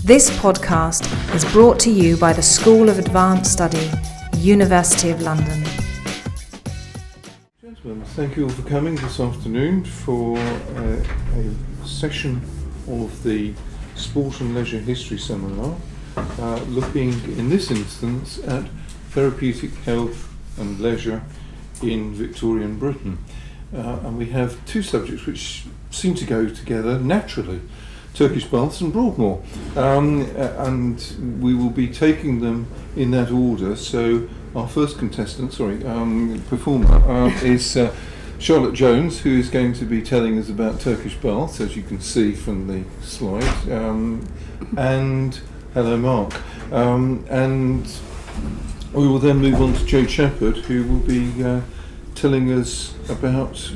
This podcast is brought to you by the School of Advanced Study, University of London. Gentlemen, thank you all for coming this afternoon for a session of the Sport and Leisure History Seminar, looking in this instance at therapeutic health and leisure in Victorian Britain. And we have two subjects which seem to go together naturally: Turkish baths and Broadmoor, and we will be taking them in that order. So our first performer is Charlotte Jones, who is going to be telling us about Turkish baths, as you can see from the slide, and hello Mark, and we will then move on to Jade Shephard, who will be telling us about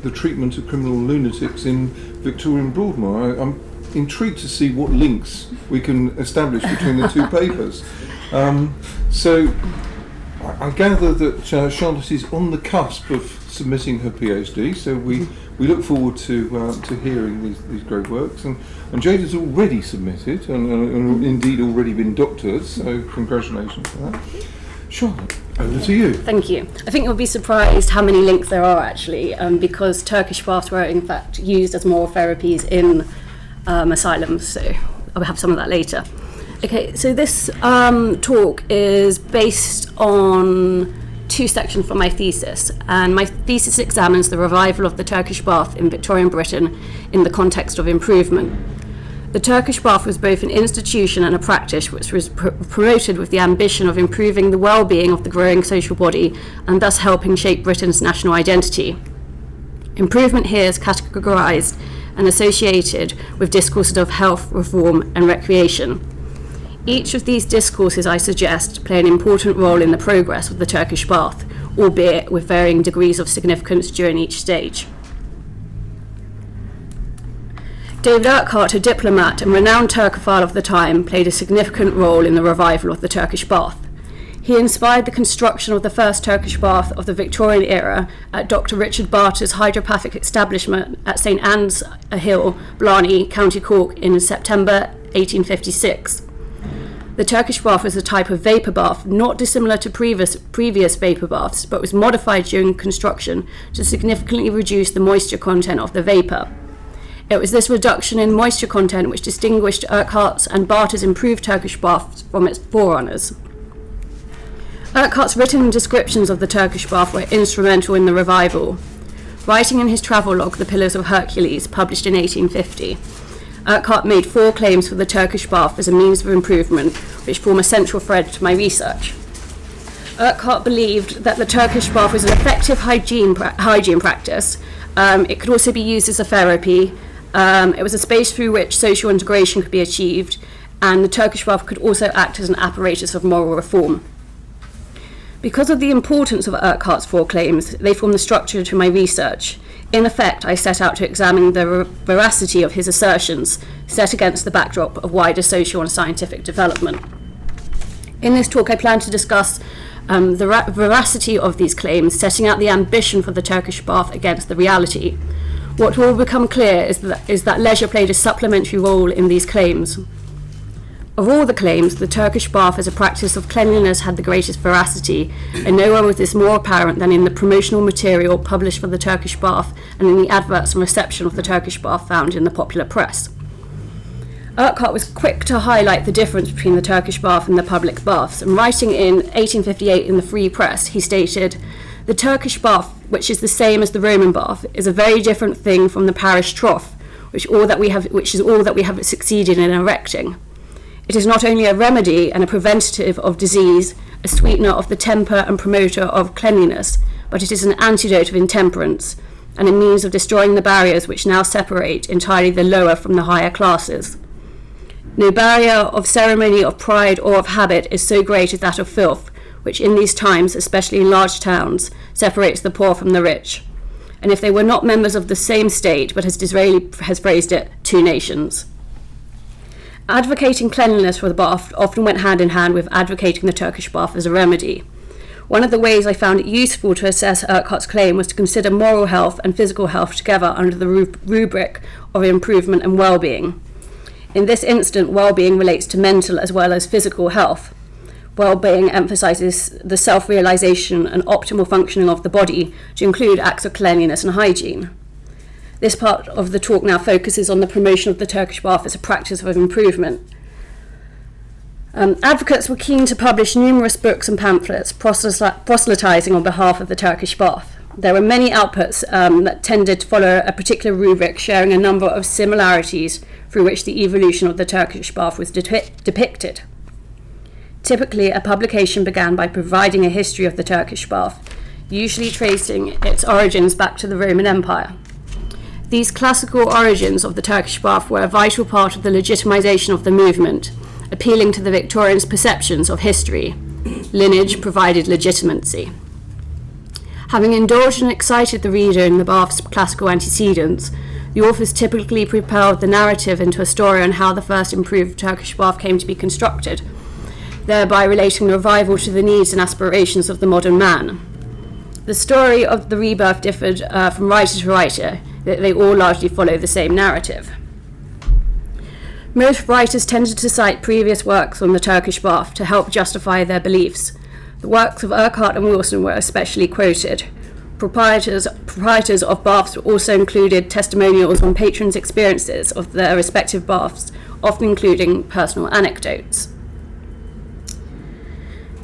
the treatment of criminal lunatics in Victorian Broadmoor. I'm intrigued to see what links we can establish between the two papers. So I gather that Charlotte is on the cusp of submitting her PhD, so we look forward to hearing these great works. And Jade has already submitted and indeed already been doctored, so congratulations for that. Charlotte, over to you. Thank you. I think you'll be surprised how many links there are actually, because Turkish baths were in fact used as moral therapies in asylums, so I'll have some of that later. Okay, so this talk is based on two sections from my thesis, and my thesis examines the revival of the Turkish bath in Victorian Britain in the context of improvement. The Turkish bath was both an institution and a practice which was promoted with the ambition of improving the well-being of the growing social body and thus helping shape Britain's national identity. Improvement here is categorised and associated with discourses of health, reform and recreation. Each of these discourses, I suggest, play an important role in the progress of the Turkish bath, albeit with varying degrees of significance during each stage. David Urquhart, a diplomat and renowned Turkophile of the time, played a significant role in the revival of the Turkish bath. He inspired the construction of the first Turkish bath of the Victorian era at Dr. Richard Barter's hydropathic establishment at St Anne's Hill, Blarney, County Cork in September 1856. The Turkish bath was a type of vapour bath not dissimilar to previous vapour baths, but was modified during construction to significantly reduce the moisture content of the vapour. It was this reduction in moisture content which distinguished Urquhart's and Barter's improved Turkish baths from its forerunners. Urquhart's written descriptions of the Turkish bath were instrumental in the revival. Writing in his travellogue, The Pillars of Hercules, published in 1850, Urquhart made 4 claims for the Turkish bath as a means of improvement, which form a central thread to my research. Urquhart believed that the Turkish bath was an effective hygiene practice. It could also be used as a therapy. It was a space through which social integration could be achieved, and the Turkish bath could also act as an apparatus of moral reform. Because of the importance of Urquhart's 4 claims, they form the structure to my research. In effect, I set out to examine the veracity of his assertions, set against the backdrop of wider social and scientific development. In this talk, I plan to discuss the veracity of these claims, setting out the ambition for the Turkish bath against the reality. What will become clear is that leisure played a supplementary role in these claims. Of all the claims, the Turkish bath as a practice of cleanliness had the greatest veracity, and nowhere was this more apparent than in the promotional material published for the Turkish bath and in the adverts and reception of the Turkish bath found in the popular press. Urquhart was quick to highlight the difference between the Turkish bath and the public baths, and writing in 1858 in the Free Press, he stated, "The Turkish bath, which is the same as the Roman bath, is a very different thing from the parish trough, which is all that we have succeeded in erecting. It is not only a remedy and a preventative of disease, a sweetener of the temper and promoter of cleanliness, but it is an antidote of intemperance, and a means of destroying the barriers which now separate entirely the lower from the higher classes. No barrier of ceremony, of pride, or of habit is so great as that of filth, which in these times, especially in large towns, separates the poor from the rich. And if they were not members of the same state, but as Disraeli has phrased it, 2 nations. Advocating cleanliness for the bath often went hand in hand with advocating the Turkish bath as a remedy. One of the ways I found it useful to assess Urquhart's claim was to consider moral health and physical health together under the rubric of improvement and well-being. In this instant, well-being relates to mental as well as physical health. Well-being emphasises the self-realisation and optimal functioning of the body to include acts of cleanliness and hygiene. This part of the talk now focuses on the promotion of the Turkish bath as a practice of improvement. Advocates were keen to publish numerous books and pamphlets proselytising on behalf of the Turkish bath. There were many outputs that tended to follow a particular rubric, sharing a number of similarities through which the evolution of the Turkish bath was depicted. Typically, a publication began by providing a history of the Turkish bath, usually tracing its origins back to the Roman Empire. These classical origins of the Turkish bath were a vital part of the legitimisation of the movement, appealing to the Victorians' perceptions of history. Lineage provided legitimacy. Having indulged and excited the reader in the bath's classical antecedents, the authors typically propelled the narrative into a story on how the first improved Turkish bath came to be constructed, thereby relating the revival to the needs and aspirations of the modern man. The story of the rebirth differed from writer to writer, yet they all largely follow the same narrative. Most writers tended to cite previous works on the Turkish bath to help justify their beliefs. The works of Urquhart and Wilson were especially quoted. Proprietors of baths also included testimonials on patrons' experiences of their respective baths, often including personal anecdotes.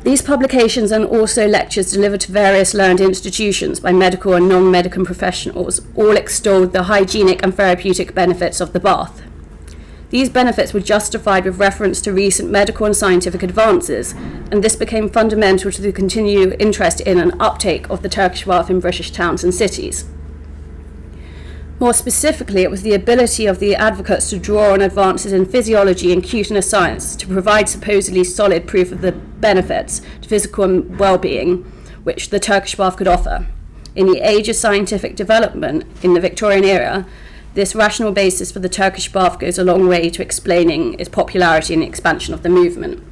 These publications and also lectures delivered to various learned institutions by medical and non-medical professionals all extolled the hygienic and therapeutic benefits of the bath. These benefits were justified with reference to recent medical and scientific advances, and this became fundamental to the continued interest in and uptake of the Turkish bath in British towns and cities. More specifically, it was the ability of the advocates to draw on advances in physiology and cuteness science to provide supposedly solid proof of the benefits to physical well-being which the Turkish bath could offer. In the age of scientific development in the Victorian era, this rational basis for the Turkish bath goes a long way to explaining its popularity and expansion of the movement.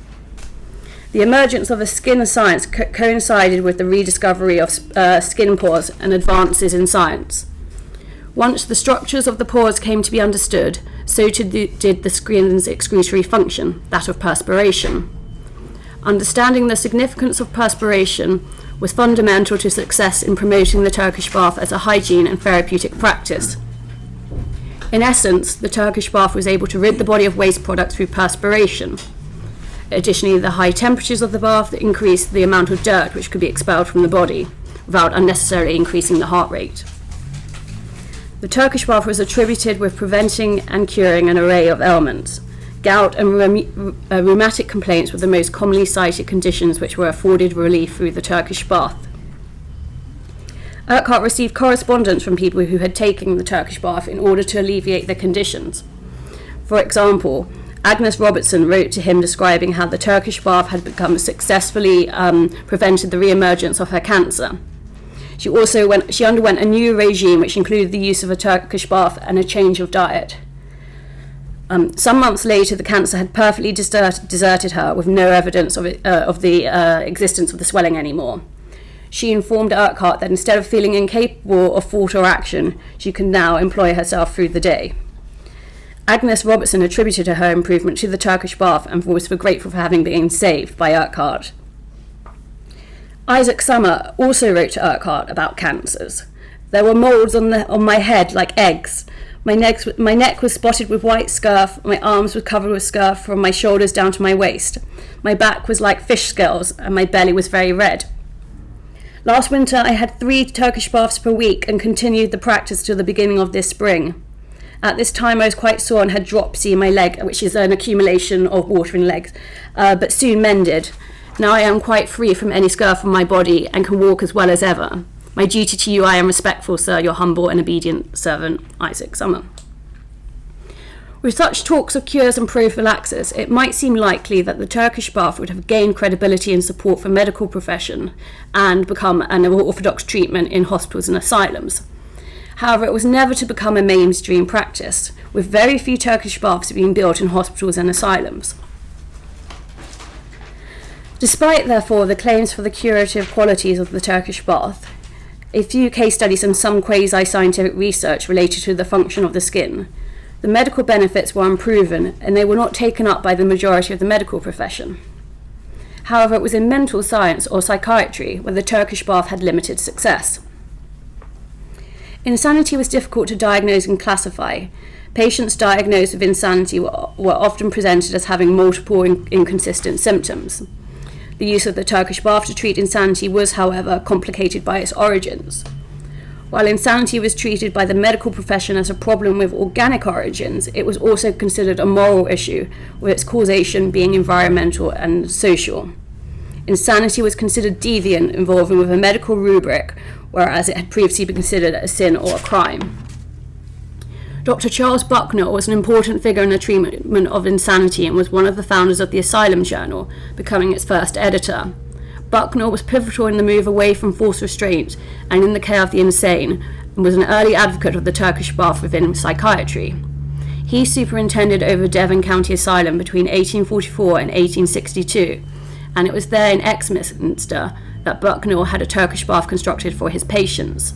The emergence of a skin science coincided with the rediscovery of skin pores and advances in science. Once the structures of the pores came to be understood, so did the skin's excretory function, that of perspiration. Understanding the significance of perspiration was fundamental to success in promoting the Turkish bath as a hygiene and therapeutic practice. In essence, the Turkish bath was able to rid the body of waste products through perspiration. Additionally, the high temperatures of the bath increased the amount of dirt which could be expelled from the body, without unnecessarily increasing the heart rate. The Turkish bath was attributed with preventing and curing an array of ailments. Gout and rheumatic complaints were the most commonly cited conditions which were afforded relief through the Turkish bath. Urquhart received correspondence from people who had taken the Turkish bath in order to alleviate their conditions. For example, Agnes Robertson wrote to him describing how the Turkish bath had become successfully prevented the re-emergence of her cancer. She underwent a new regime which included the use of a Turkish bath and a change of diet. Some months later, the cancer had perfectly deserted her with no evidence of the existence of the swelling anymore. She informed Urquhart that instead of feeling incapable of thought or action, she could now employ herself through the day. Agnes Robertson attributed her improvement to the Turkish bath and was grateful for having been saved by Urquhart. Isaac Summer also wrote to Urquhart about cancers. There were moles on my head like eggs. My neck was spotted with white scurf, my arms were covered with scurf from my shoulders down to my waist. My back was like fish scales, and my belly was very red. Last winter I had 3 Turkish baths per week and continued the practice till the beginning of this spring. At this time I was quite sore and had dropsy in my leg, which is an accumulation of water in legs, but soon mended. Now I am quite free from any scurf on my body and can walk as well as ever. My duty to you I am respectful, sir, your humble and obedient servant, Isaac Summer. With such talks of cures and prophylaxis, it might seem likely that the Turkish bath would have gained credibility and support for medical profession and become an orthodox treatment in hospitals and asylums. However, it was never to become a mainstream practice, with very few Turkish baths being built in hospitals and asylums. Despite, therefore, the claims for the curative qualities of the Turkish bath, a few case studies and some quasi-scientific research related to the function of the skin, The medical benefits were unproven, and they were not taken up by the majority of the medical profession. However, it was in mental science or psychiatry where the Turkish bath had limited success. Insanity was difficult to diagnose and classify. Patients diagnosed with insanity were often presented as having multiple inconsistent symptoms. The use of the Turkish bath to treat insanity was, however, complicated by its origins. While insanity was treated by the medical profession as a problem with organic origins, it was also considered a moral issue, with its causation being environmental and social. Insanity was considered deviant, involving with a medical rubric, whereas it had previously been considered a sin or a crime. Dr. Charles Buckner was an important figure in the treatment of insanity and was one of the founders of the Asylum journal, becoming its first editor. Buckner was pivotal in the move away from forced restraint and in the care of the insane, and was an early advocate of the Turkish bath within psychiatry. He superintended over Devon County Asylum between 1844 and 1862, and it was there in Exminster that Buckner had a Turkish bath constructed for his patients.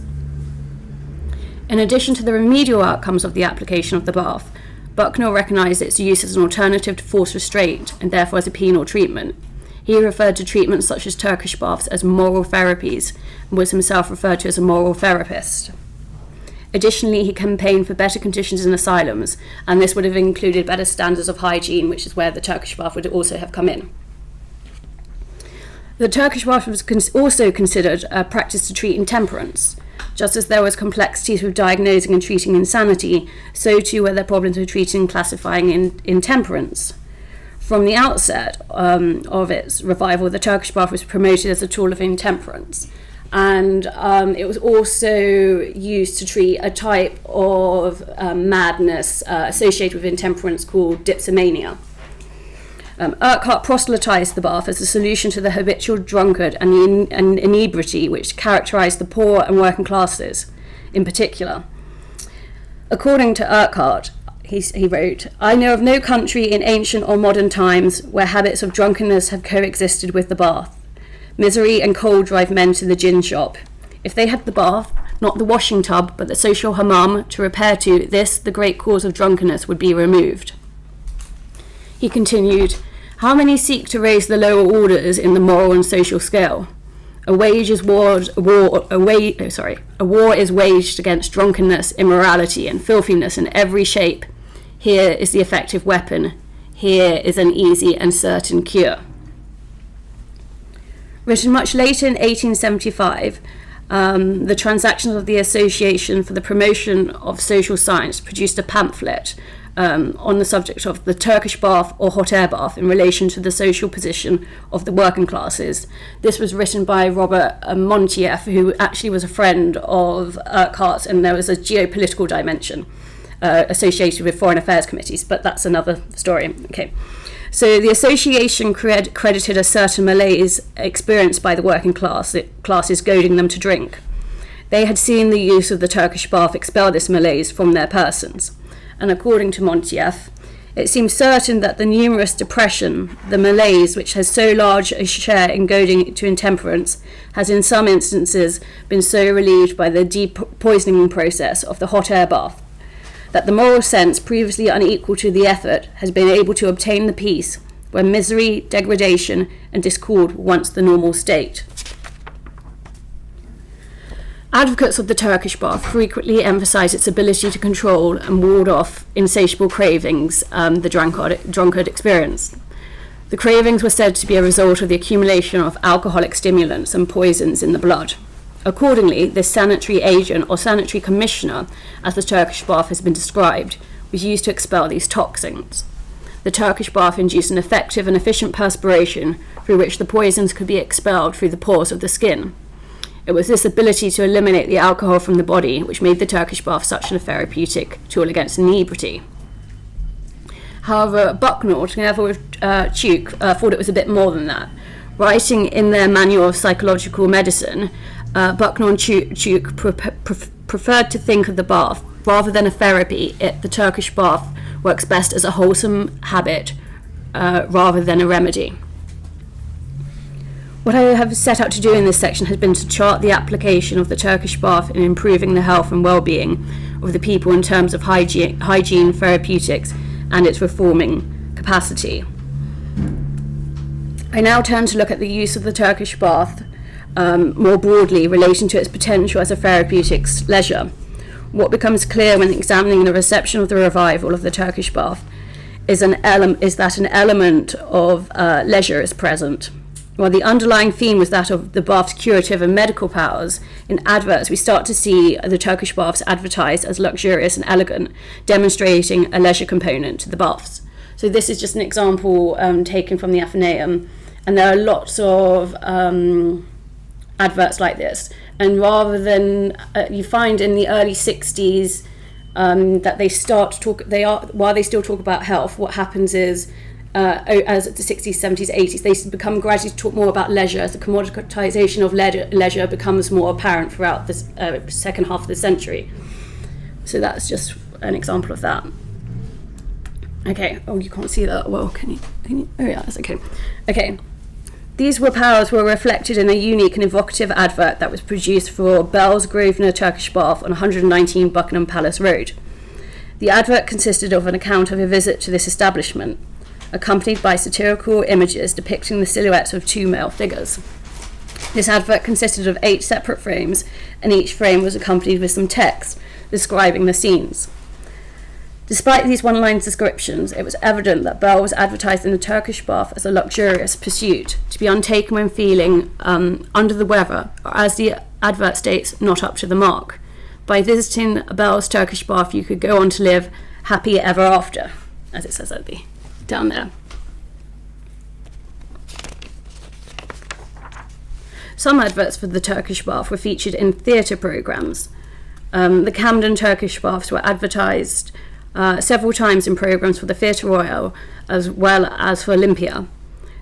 In addition to the remedial outcomes of the application of the bath, Buckner recognised its use as an alternative to forced restraint and therefore as a penal treatment. He referred to treatments such as Turkish baths as moral therapies and was himself referred to as a moral therapist. Additionally, he campaigned for better conditions in asylums, and this would have included better standards of hygiene, which is where the Turkish bath would also have come in. The Turkish bath was also considered a practice to treat intemperance. Just as there was complexities with diagnosing and treating insanity, so too were there problems with treating and classifying intemperance. From the outset of its revival, the Turkish bath was promoted as a tool of intemperance, and it was also used to treat a type of madness associated with intemperance called dipsomania. Urquhart proselytized the bath as a solution to the habitual drunkard and the inebriety which characterized the poor and working classes in particular. According to Urquhart, he wrote, "I know of no country in ancient or modern times where habits of drunkenness have coexisted with the bath. Misery and cold drive men to the gin shop. If they had the bath, not the washing tub, but the social hammam to repair to, this, the great cause of drunkenness, would be removed." He continued, "How many seek to raise the lower orders in the moral and social scale? A war is waged against drunkenness, immorality, and filthiness in every shape. Here is the effective weapon. Here is an easy and certain cure." Written much later in 1875, the Transactions of the Association for the Promotion of Social Science produced a pamphlet on the subject of the Turkish bath or hot air bath in relation to the social position of the working classes. This was written by Robert Montieth, who actually was a friend of Urquhart's, and there was a geopolitical dimension associated with foreign affairs committees, but that's another story. Okay. So the association credited a certain malaise experienced by the working classes, goading them to drink. They had seen the use of the Turkish bath expel this malaise from their persons. And according to Montieth, it seems certain that the numerous depression, the malaise, which has so large a share in goading to intemperance, has in some instances been so relieved by the depoisoning process of the hot air bath, that the moral sense, previously unequal to the effort, has been able to obtain the peace where misery, degradation, and discord were once the normal state. Advocates of the Turkish bath frequently emphasize its ability to control and ward off insatiable cravings the drunkard experienced. The cravings were said to be a result of the accumulation of alcoholic stimulants and poisons in the blood. Accordingly, this sanitary agent or sanitary commissioner, as the Turkish bath has been described, was used to expel these toxins. The Turkish bath induced an effective and efficient perspiration through which the poisons could be expelled through the pores of the skin. It was this ability to eliminate the alcohol from the body which made the Turkish bath such a therapeutic tool against inebriety. However, Buckner, together with Tuke, thought it was a bit more than that. Writing in their Manual of Psychological Medicine, Buckner and Tuke preferred to think of the bath, rather than a therapy, the Turkish bath works best as a wholesome habit rather than a remedy. What I have set out to do in this section has been to chart the application of the Turkish bath in improving the health and well-being, of the people in terms of hygiene, therapeutics, and its reforming capacity. I now turn to look at the use of the Turkish bath more broadly, relating to its potential as a therapeutics leisure. What becomes clear when examining the reception of the revival of the Turkish bath is that an element of leisure is present. While the underlying theme was that of the bath's curative and medical powers, in adverts we start to see the Turkish baths advertised as luxurious and elegant, demonstrating a leisure component to the baths. So this is just an example taken from the Athenaeum, and there are lots of adverts like this. And rather than you find in the early 60s that they start to talk, while they still talk about health, what happens is as the 60s, 70s, 80s, they become gradually to talk more about leisure as the commoditization of leisure becomes more apparent throughout the second half of the century. So that's just an example of that. Okay, oh, you can't see that well, can you? Oh yeah, that's okay. Okay, these powers were reflected in a unique and evocative advert that was produced for Bell's Grosvenor Turkish Bath on 119 Buckingham Palace Road. The advert consisted of an account of a visit to this establishment, accompanied by satirical images depicting the silhouettes of two male figures. This advert consisted of 8 separate frames, and each frame was accompanied with some text describing the scenes. Despite these one-line descriptions, it was evident that Bell was advertising the Turkish bath as a luxurious pursuit, to be untaken when feeling under the weather, or as the advert states, not up to the mark. By visiting Bell's Turkish bath, you could go on to live happy ever after, as it says down there. Some adverts for the Turkish bath were featured in theatre programmes. The Camden Turkish baths were advertised several times in programmes for the Theatre Royal as well as for Olympia.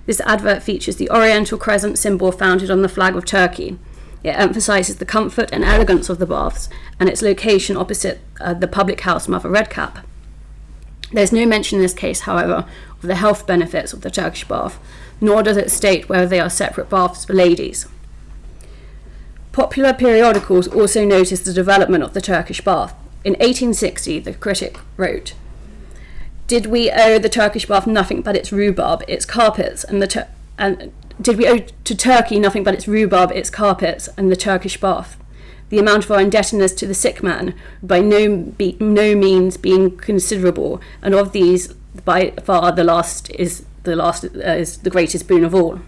This advert features the Oriental crescent symbol founded on the flag of Turkey. It emphasises the comfort and elegance of the baths and its location opposite the public house Mother Redcap. There's no mention in this case, however, of the health benefits of the Turkish bath, nor does it state whether they are separate baths for ladies. Popular periodicals also noticed the development of the Turkish bath. In 1860, the critic wrote, "Did we owe the Turkish bath nothing but its rhubarb, its carpets, did we owe to Turkey nothing but its rhubarb, its carpets, and the Turkish bath? The amount of our indebtedness to the sick man, by no means being considerable, and of these, by far the last is the greatest boon of all."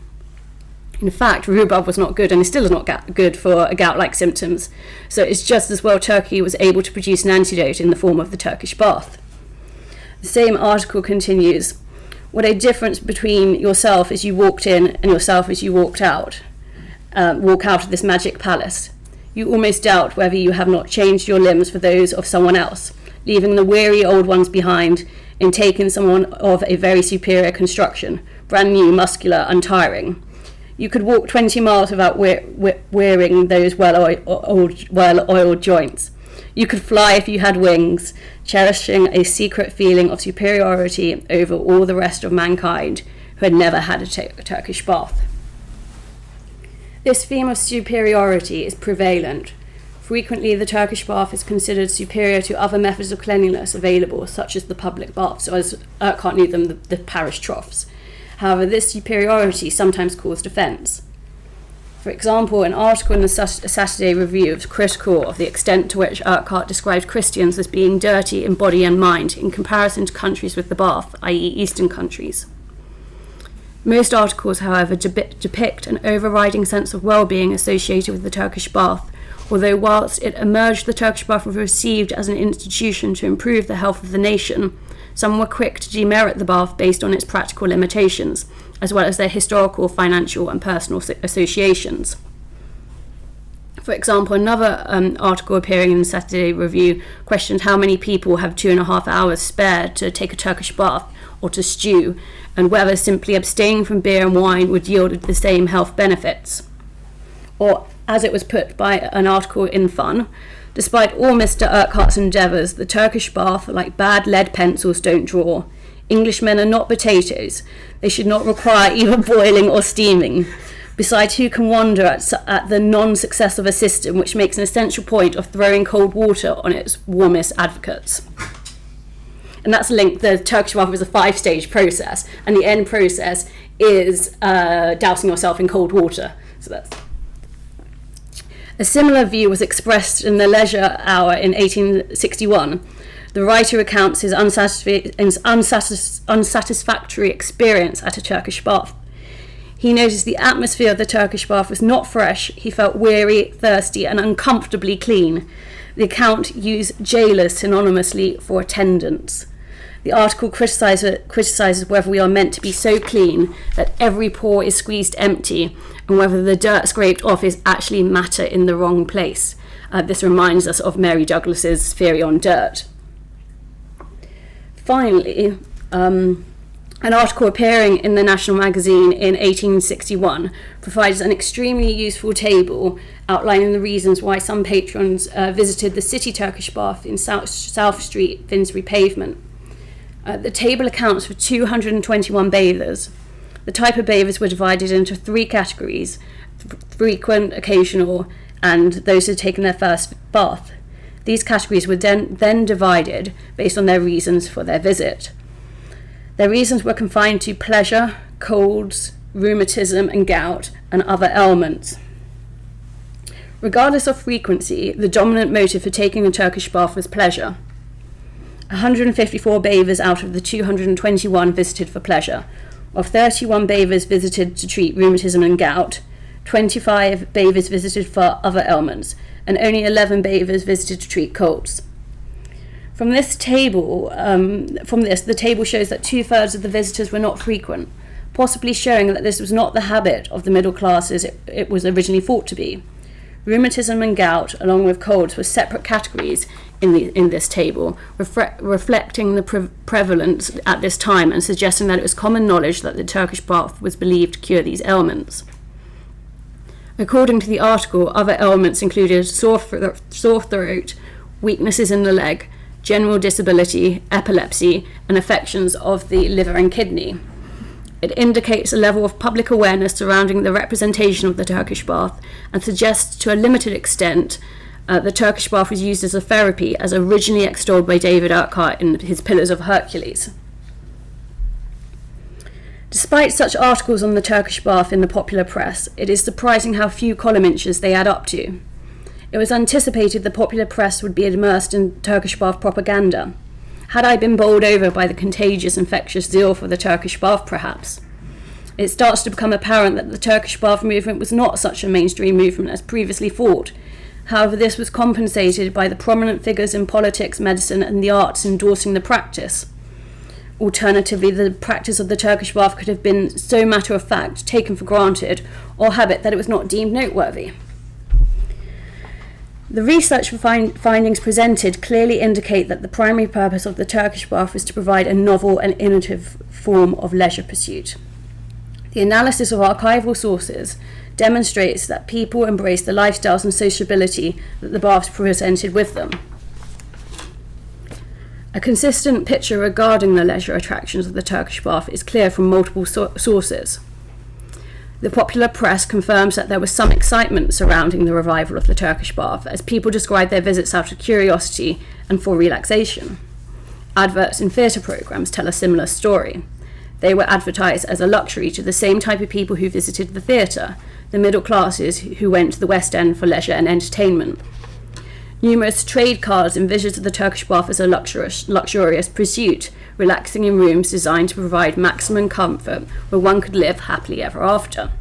In fact, rhubarb was not good, and it still is not good for gout-like symptoms, so it's just as well Turkey was able to produce an antidote in the form of the Turkish bath. The same article continues, "What a difference between yourself as you walked in and yourself as you walk out of this magic palace. You almost doubt whether you have not changed your limbs for those of someone else, leaving the weary old ones behind, and taking someone of a very superior construction, brand new, muscular, untiring. You could walk 20 miles without wearing those well-oiled joints. You could fly if you had wings, cherishing a secret feeling of superiority over all the rest of mankind who had never had a Turkish bath." This theme of superiority is prevalent. Frequently, the Turkish bath is considered superior to other methods of cleanliness available, such as the public baths, or as Urquhart knew them, the parish troughs. However, this superiority sometimes caused offence. For example, an article in the Saturday Review was critical of the extent to which Urquhart described Christians as being dirty in body and mind in comparison to countries with the bath, i.e. Eastern countries. Most articles, however, depict an overriding sense of well-being associated with the Turkish bath, although whilst it emerged the Turkish bath was received as an institution to improve the health of the nation, some were quick to demerit the bath based on its practical limitations, as well as their historical, financial and personal associations. For example, another article appearing in the Saturday Review questioned how many people have 2.5 hours spared to take a Turkish bath or to stew, and whether simply abstaining from beer and wine would yield the same health benefits. Or, as it was put by an article in Fun, despite all Mr. Urquhart's endeavours, the Turkish bath, like bad lead pencils, don't draw. Englishmen are not potatoes. They should not require either boiling or steaming. Besides, who can wonder at the non-success of a system which makes an essential point of throwing cold water on its warmest advocates? And that's linked. The Turkish bath is a 5-stage process, and the end process is dousing yourself in cold water. So that's a similar view was expressed in the Leisure Hour in 1861. The writer recounts his unsatisfactory experience at a Turkish bath. He noticed the atmosphere of the Turkish bath was not fresh. He felt weary, thirsty, and uncomfortably clean. The account used jailers synonymously for attendants. The article criticizes whether we are meant to be so clean that every pore is squeezed empty, and whether the dirt scraped off is actually matter in the wrong place. This reminds us of Mary Douglas's theory on dirt. Finally, an article appearing in the National Magazine in 1861 provides an extremely useful table outlining the reasons why some patrons visited the city Turkish bath in South Street, Finsbury Pavement. The table accounts for 221 bathers. The type of bathers were divided into 3 categories: frequent, occasional, and those who had taken their first bath. These categories were then divided based on their reasons for their visit. Their reasons were confined to pleasure, colds, rheumatism and gout, and other ailments. Regardless of frequency, the dominant motive for taking a Turkish bath was pleasure. 154 bathers out of the 221 visited for pleasure. Of 31 bathers visited to treat rheumatism and gout, 25 bathers visited for other ailments, and only 11 bathers visited to treat colds. From this table, the table shows that 2/3 of the visitors were not frequent, possibly showing that this was not the habit of the middle classes it was originally thought to be. Rheumatism and gout, along with colds, were separate categories in this table, reflecting the prevalence at this time and suggesting that it was common knowledge that the Turkish bath was believed to cure these ailments. According to the article, other ailments included sore throat, weaknesses in the leg, general disability, epilepsy, and affections of the liver and kidney. It indicates a level of public awareness surrounding the representation of the Turkish bath and suggests to a limited extent the Turkish bath was used as a therapy as originally extolled by David Urquhart in his Pillars of Hercules. Despite such articles on the Turkish bath in the popular press, it is surprising how few column inches they add up to. It was anticipated the popular press would be immersed in Turkish bath propaganda. Had I been bowled over by the contagious, infectious zeal for the Turkish bath, perhaps? It starts to become apparent that the Turkish bath movement was not such a mainstream movement as previously thought. However, this was compensated by the prominent figures in politics, medicine, and the arts endorsing the practice. Alternatively, the practice of the Turkish bath could have been so matter-of-fact, taken for granted, or habit that it was not deemed noteworthy. The research findings presented clearly indicate that the primary purpose of the Turkish bath was to provide a novel and innovative form of leisure pursuit. The analysis of archival sources demonstrates that people embraced the lifestyles and sociability that the baths presented with them. A consistent picture regarding the leisure attractions of the Turkish bath is clear from multiple sources. The popular press confirms that there was some excitement surrounding the revival of the Turkish bath, as people described their visits out of curiosity and for relaxation. Adverts in theatre programmes tell a similar story. They were advertised as a luxury to the same type of people who visited the theatre, the middle classes who went to the West End for leisure and entertainment. Numerous trade cards envisioned the Turkish bath as a luxurious pursuit, relaxing in rooms designed to provide maximum comfort where one could live happily ever after.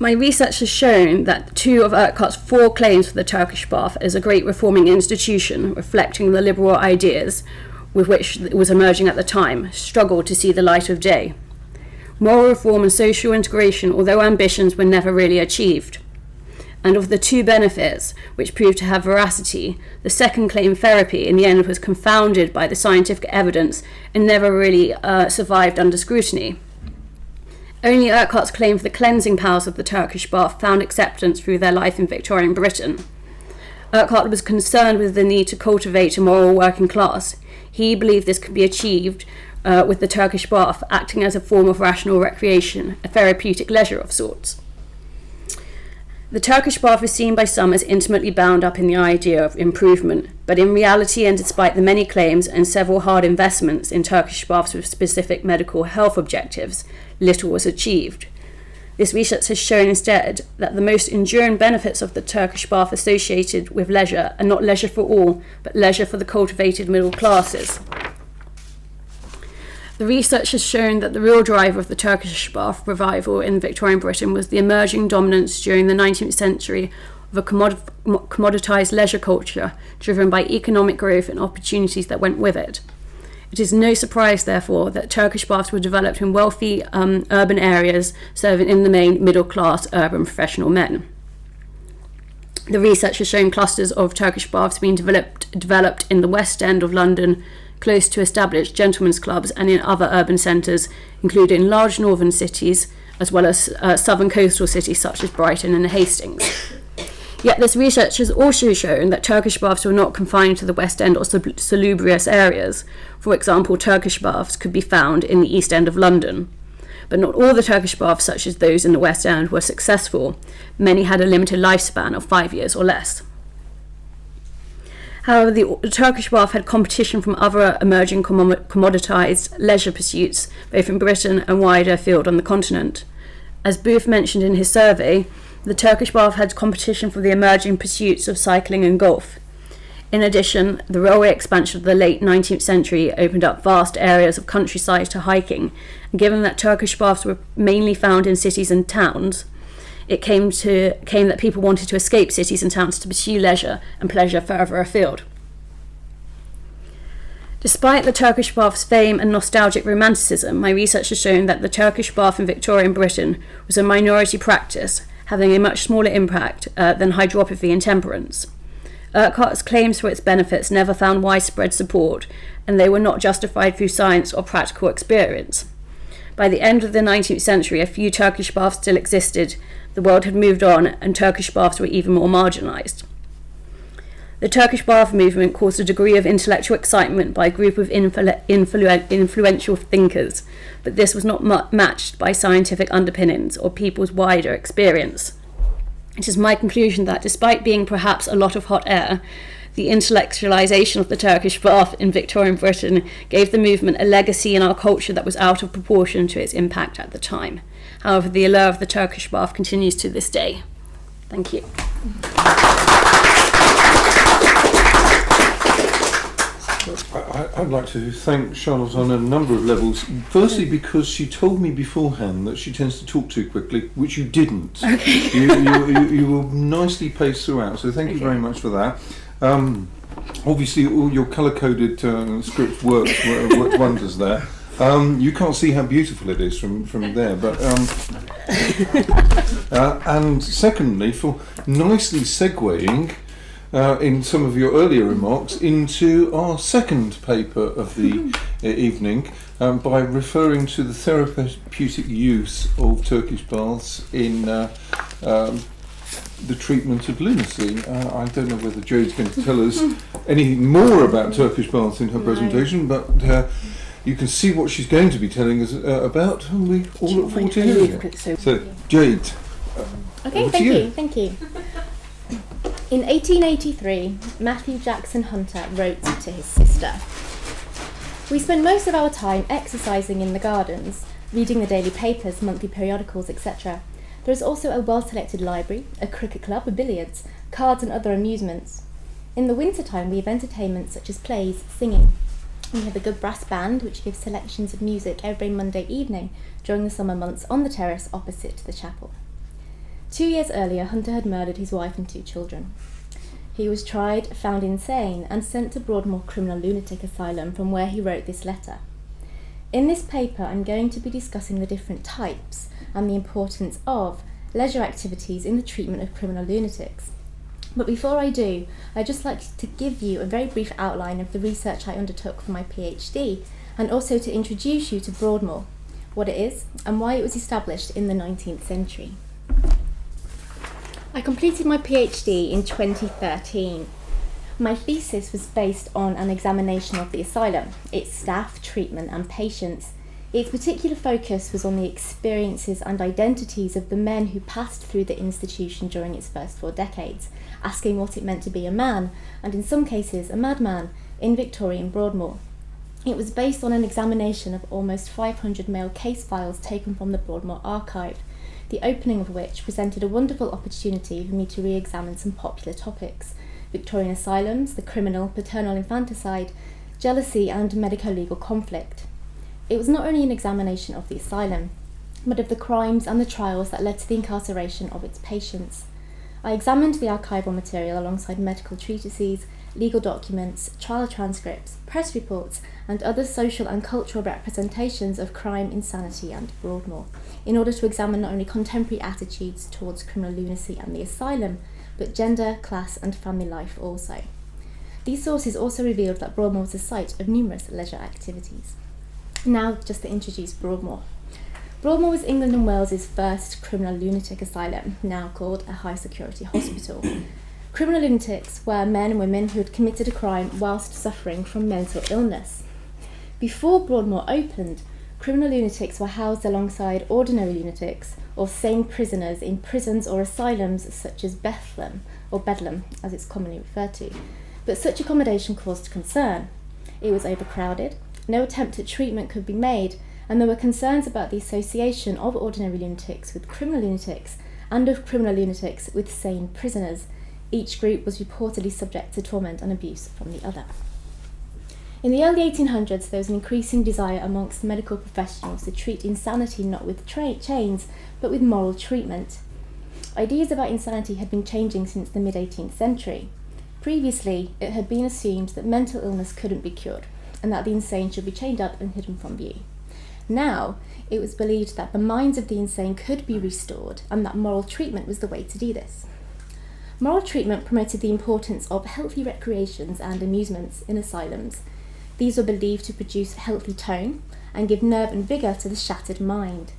My research has shown that 2 of Urquhart's 4 claims for the Turkish bath as a great reforming institution, reflecting the liberal ideas with which it was emerging at the time, struggled to see the light of day. Moral reform and social integration, although ambitions, were never really achieved. And of the 2 benefits, which proved to have veracity, the second claim, therapy, in the end was confounded by the scientific evidence and never really survived under scrutiny. Only Urquhart's claim for the cleansing powers of the Turkish bath found acceptance through their life in Victorian Britain. Urquhart was concerned with the need to cultivate a moral working class. He believed this could be achieved with the Turkish bath acting as a form of rational recreation, a therapeutic leisure of sorts. The Turkish bath is seen by some as intimately bound up in the idea of improvement, but in reality, and despite the many claims and several hard investments in Turkish baths with specific medical health objectives, little was achieved. This research has shown instead that the most enduring benefits of the Turkish bath associated with leisure are not leisure for all, but leisure for the cultivated middle classes. The research has shown that the real driver of the Turkish bath revival in Victorian Britain was the emerging dominance during the 19th century of a commoditised leisure culture driven by economic growth and opportunities that went with it. It is no surprise, therefore, that Turkish baths were developed in wealthy urban areas serving in the main middle-class urban professional men. The research has shown clusters of Turkish baths being developed in the West End of London, close to established gentlemen's clubs, and in other urban centres, including large northern cities, as well as southern coastal cities such as Brighton and Hastings. Yet this research has also shown that Turkish baths were not confined to the West End or salubrious areas. For example, Turkish baths could be found in the East End of London. But not all the Turkish baths, such as those in the West End, were successful. Many had a limited lifespan of 5 years or less. However, the Turkish bath had competition from other emerging commoditised leisure pursuits, both in Britain and wider afield on the continent. As Booth mentioned in his survey, the Turkish bath had competition for the emerging pursuits of cycling and golf. In addition, the railway expansion of the late 19th century opened up vast areas of countryside to hiking, and given that Turkish baths were mainly found in cities and towns, it came that people wanted to escape cities and towns to pursue leisure and pleasure further afield. Despite the Turkish bath's fame and nostalgic romanticism, my research has shown that the Turkish bath in Victorian Britain was a minority practice, having a much smaller impact than hydropathy and temperance. Urquhart's claims for its benefits never found widespread support, and they were not justified through science or practical experience. By the end of the 19th century, a few Turkish baths still existed. The world had moved on, and Turkish baths were even more marginalised. The Turkish bath movement caused a degree of intellectual excitement by a group of influential thinkers, but this was not matched by scientific underpinnings or people's wider experience. It is my conclusion that, despite being perhaps a lot of hot air, the intellectualisation of the Turkish bath in Victorian Britain gave the movement a legacy in our culture that was out of proportion to its impact at the time. However, the allure of the Turkish bath continues to this day. Thank you. I'd like to thank Charlotte on a number of levels. Firstly, because she told me beforehand that she tends to talk too quickly, which you didn't. Okay. You were nicely paced throughout, so thank you very much for that. Obviously, all your colour-coded script worked wonders there. You can't see how beautiful it is from there, but and secondly, for nicely segueing in some of your earlier remarks into our second paper of the evening by referring to the therapeutic use of Turkish baths in the treatment of lunacy. I don't know whether Jade's going to tell us anything more about Turkish baths in her presentation, but you can see what she's going to be telling us about, and we all look forward to hearing it. So, Jade. Okay, thank you. In 1883, Matthew Jackson Hunter wrote to his sister, "We spend most of our time exercising in the gardens, reading the daily papers, monthly periodicals, etc. There is also a well-selected library, a cricket club, a billiards, cards and other amusements. In the winter time we have entertainments such as plays, singing. We have a good brass band which gives selections of music every Monday evening during the summer months on the terrace opposite to the chapel." 2 years earlier, Hunter had murdered his wife and 2 children. He was tried, found insane, and sent to Broadmoor Lunatic Asylum, from where he wrote this letter. In this paper, I'm going to be discussing the different types and the importance of leisure activities in the treatment of criminal lunatics. But before I do, I'd just like to give you a very brief outline of the research I undertook for my PhD, and also to introduce you to Broadmoor, what it is, and why it was established in the 19th century. I completed my PhD in 2013. My thesis was based on an examination of the asylum, its staff, treatment and patients. Its particular focus was on the experiences and identities of the men who passed through the institution during its first 4 decades, asking what it meant to be a man, and in some cases a madman, in Victorian Broadmoor. It was based on an examination of almost 500 male case files taken from the Broadmoor archive, the opening of which presented a wonderful opportunity for me to re-examine some popular topics: Victorian asylums, the criminal, paternal infanticide, jealousy and medico-legal conflict. It was not only an examination of the asylum, but of the crimes and the trials that led to the incarceration of its patients. I examined the archival material alongside medical treatises, legal documents, trial transcripts, press reports, and other social and cultural representations of crime, insanity, and Broadmoor, in order to examine not only contemporary attitudes towards criminal lunacy and the asylum, but gender, class, and family life also. These sources also revealed that Broadmoor was the site of numerous leisure activities. Now, just to introduce Broadmoor. Broadmoor was England and Wales's first criminal lunatic asylum, now called a high security hospital. Criminal lunatics were men and women who had committed a crime whilst suffering from mental illness. Before Broadmoor opened, criminal lunatics were housed alongside ordinary lunatics or sane prisoners in prisons or asylums such as Bethlem, or Bedlam as it's commonly referred to. But such accommodation caused concern. It was overcrowded, no attempt at treatment could be made, and there were concerns about the association of ordinary lunatics with criminal lunatics and of criminal lunatics with sane prisoners. Each group was reportedly subject to torment and abuse from the other. In the early 1800s, there was an increasing desire amongst medical professionals to treat insanity not with chains, but with moral treatment. Ideas about insanity had been changing since the mid-18th century. Previously, it had been assumed that mental illness couldn't be cured, and that the insane should be chained up and hidden from view. Now, it was believed that the minds of the insane could be restored, and that moral treatment was the way to do this. Moral treatment promoted the importance of healthy recreations and amusements in asylums. These were believed to produce healthy tone and give nerve and vigour to the shattered mind.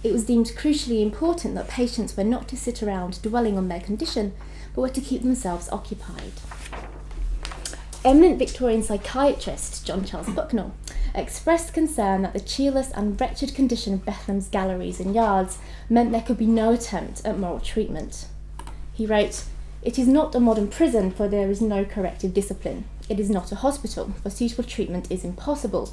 It was deemed crucially important that patients were not to sit around dwelling on their condition, but were to keep themselves occupied. Eminent Victorian psychiatrist John Charles Buckner expressed concern that the cheerless and wretched condition of Bethlem's galleries and yards meant there could be no attempt at moral treatment. He wrote, "It is not a modern prison, for there is no corrective discipline. It is not a hospital, for suitable treatment is impossible.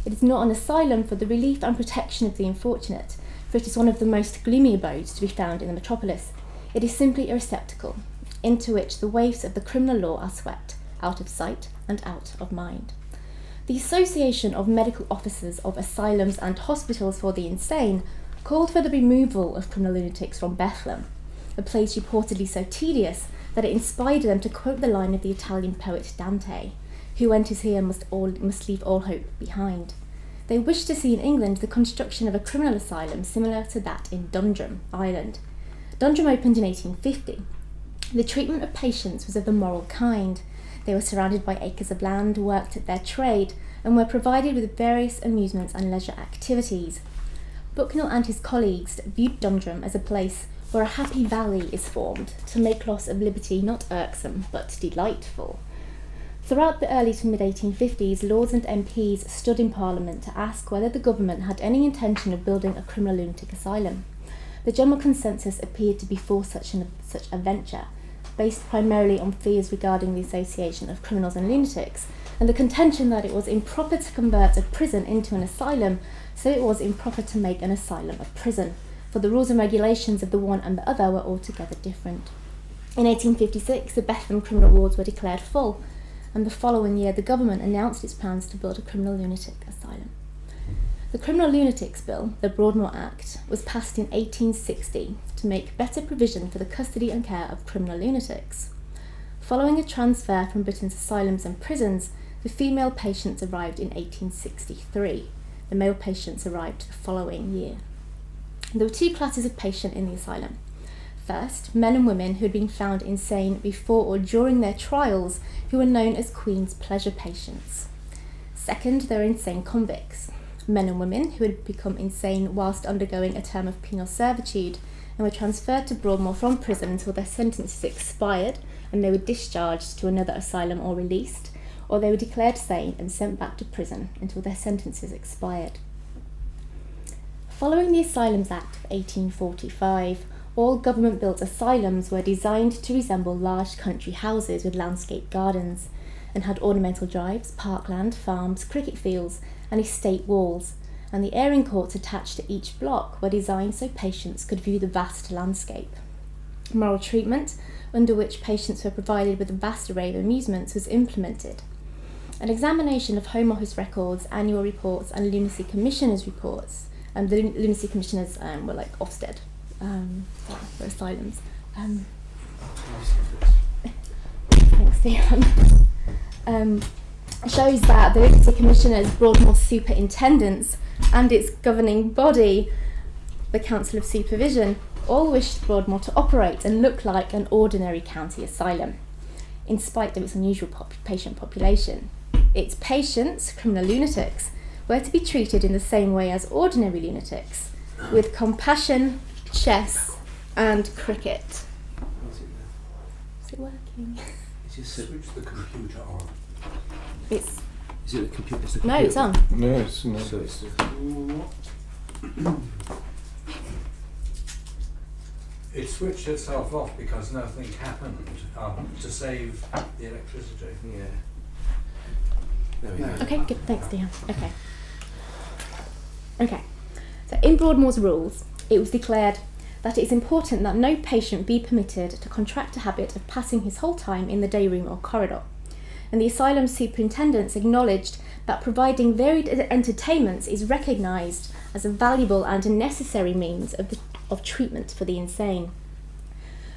It is not an asylum for the relief and protection of the unfortunate, for it is one of the most gloomy abodes to be found in the metropolis. It is simply a receptacle, into which the waves of the criminal law are swept, out of sight and out of mind." The Association of Medical Officers of Asylums and Hospitals for the Insane called for the removal of criminal lunatics from Bethlem, a place reportedly so tedious that it inspired them to quote the line of the Italian poet Dante, "Who enters here must leave all hope behind." They wished to see in England the construction of a criminal asylum similar to that in Dundrum, Ireland. Dundrum opened in 1850. The treatment of patients was of the moral kind. They were surrounded by acres of land, worked at their trade, and were provided with various amusements and leisure activities. Buckner and his colleagues viewed Dundrum as a place where a happy valley is formed, to make loss of liberty not irksome but delightful. Throughout the early to mid-1850s, Lords and MPs stood in Parliament to ask whether the government had any intention of building a criminal lunatic asylum. The general consensus appeared to be for such a venture, based primarily on fears regarding the association of criminals and lunatics, and the contention that it was improper to convert a prison into an asylum, so it was improper to make an asylum a prison, for the rules and regulations of the one and the other were altogether different. In 1856, the Bethlem criminal wards were declared full, and the following year the government announced its plans to build a criminal lunatic asylum. The Criminal Lunatics Bill, the Broadmoor Act, was passed in 1860 to make better provision for the custody and care of criminal lunatics. Following a transfer from Britain's asylums and prisons, the female patients arrived in 1863. The male patients arrived the following year. There were 2 classes of patient in the asylum. First, men and women who had been found insane before or during their trials, who were known as Queen's Pleasure patients. Second, there were insane convicts, men and women who had become insane whilst undergoing a term of penal servitude, and were transferred to Broadmoor from prison until their sentences expired and they were discharged to another asylum or released, or they were declared sane and sent back to prison until their sentences expired. Following the Asylums Act of 1845, all government-built asylums were designed to resemble large country houses with landscape gardens, and had ornamental drives, parkland, farms, cricket fields, and estate walls, and the airing courts attached to each block were designed so patients could view the vast landscape. Moral treatment, under which patients were provided with a vast array of amusements, was implemented. An examination of Home Office records, annual reports, and Lunacy Commissioners' reports, and the Lunacy Commissioners were like Ofsted for asylums. Thanks, Dion. Shows that the Lunacy Commissioners, Broadmoor Superintendents, and its governing body, the Council of Supervision, all wished Broadmoor to operate and look like an ordinary county asylum, in spite of its unusual patient population. Its patients, criminal lunatics, were to be treated in the same way as ordinary lunatics, with compassion, chess, and cricket. Is it working? Switch the computer on. Is it the computer? No, it's on. No, it's not. So it's It switched itself off because nothing happened to save the electricity. yeah. There we go. Okay, good. Thanks, Dion. Okay. So in Broadmoor's rules, it was declared that it is important that no patient be permitted to contract a habit of passing his whole time in the day room or corridor. And the asylum superintendents acknowledged that providing varied entertainments is recognised as a valuable and a necessary means of treatment for the insane.